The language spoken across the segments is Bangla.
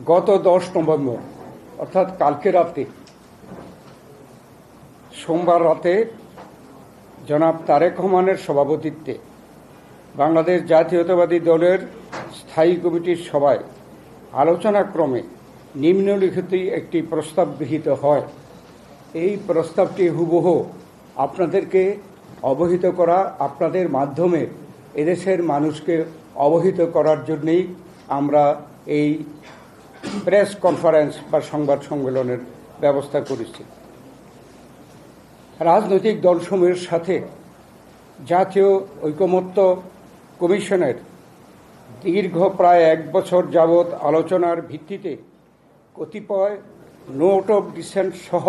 গত 10 নভেম্বর অর্থাৎ কালকে রাতে সোমবার রাতে জনাব তারেক রহমানের সভাপতিত্বে বাংলাদেশ জাতীয়তাবাদী দলের স্থায়ী কমিটির সভায় আলোচনাক্রমে নিম্নলিখিত একটি প্রস্তাব গৃহীত হয়। এই প্রস্তাবটি হুবহু আপনাদেরকে অবহিত করা, আপনাদের মাধ্যমে এদেশের মানুষকে অবহিত করার জন্যই আমরা এই প্রেস কনফারেন্স বা সংবাদ সম্মেলনের ব্যবস্থা করেছি। রাজনৈতিক দলসমূহের সাথে জাতীয় ঐকমত্য কমিশনের দীর্ঘ প্রায় 1 বছর যাবৎ আলোচনার ভিত্তিতে কতিপয় নোট অব ডিসেন্ট সহ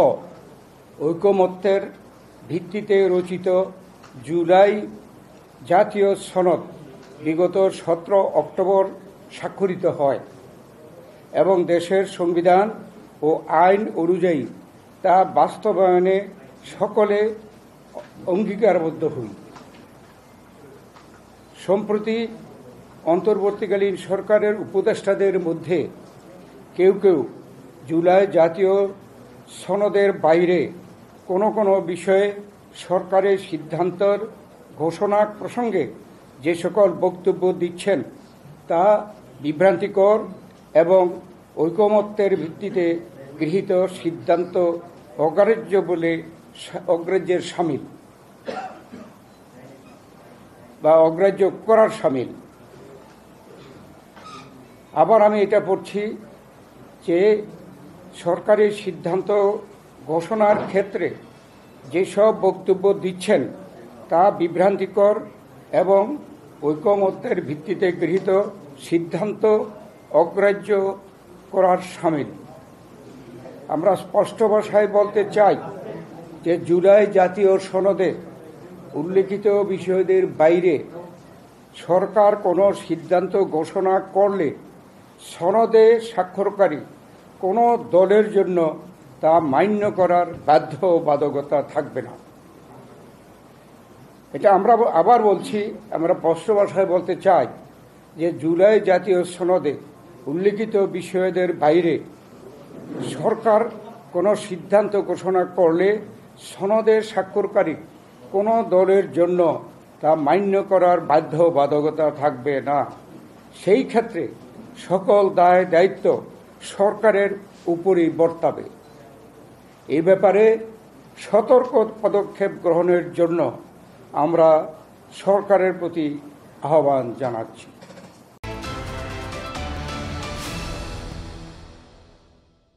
ঐকমত্যের ভিত্তিতে রচিত জুলাই জাতীয় সনদ বিগত 17 অক্টোবর স্বাক্ষরিত হয় এবং দেশের সংবিধান ও আইন অনুযায়ী তা বাস্তবায়নে সকলে অঙ্গীকারবদ্ধ হই। সম্প্রতি অন্তর্বর্তীকালীন সরকারের উপদেষ্টাদের মধ্যে কেউ কেউ জুলাই জাতীয় সনদের বাইরে কোনো বিষয়ে সরকারের সিদ্ধান্তের ঘোষণা প্রসঙ্গে যে সকল বক্তব্য দিচ্ছেন তা বিভ্রান্তিকর এবং ঐকমত্যের ভিত্তিতে গৃহীত সিদ্ধান্ত অগ্রাহ্যের শামিল বা অগ্রাহ্য করার শামিল। আবার আমি এটা পড়ছি যে সরকারি সিদ্ধান্ত ঘোষণার ক্ষেত্রে যেসব বক্তব্য দিচ্ছেন তা বিভ্রান্তিকর এবং ঐকমত্যের ভিত্তিতে গৃহীত সিদ্ধান্ত অগ্রাহ্য করার শামিল। আমরা স্পষ্ট ভাষায় বলতে চাই যে জুলাই জাতীয় সনদে উল্লেখিত বিষয়দের বাইরে সরকার কোনো সিদ্ধান্ত ঘোষণা করলে সনদে স্বাক্ষরকারী কোনো দলের জন্য তা মান্য করার বাধ্যবাধকতা থাকবে না। এটা আমরা আবার বলছি, আমরা স্পষ্ট ভাষায় বলতে চাই যে জুলাই জাতীয় সনদে উল্লেখিত বিষয়দের বাইরে সরকার কোনো সিদ্ধান্ত ঘোষণা করলে সনদে স্বাক্ষরকারী কোনো দলের জন্য তা মান্য করার বাধ্যবাধকতা থাকবে না। সেই ক্ষেত্রে সকল দায় দায়িত্ব সরকারের উপরই বর্তাবে। এই ব্যাপারে সতর্ক পদক্ষেপ গ্রহণের জন্য আমরা সরকারের প্রতি আহ্বান জানাচ্ছি।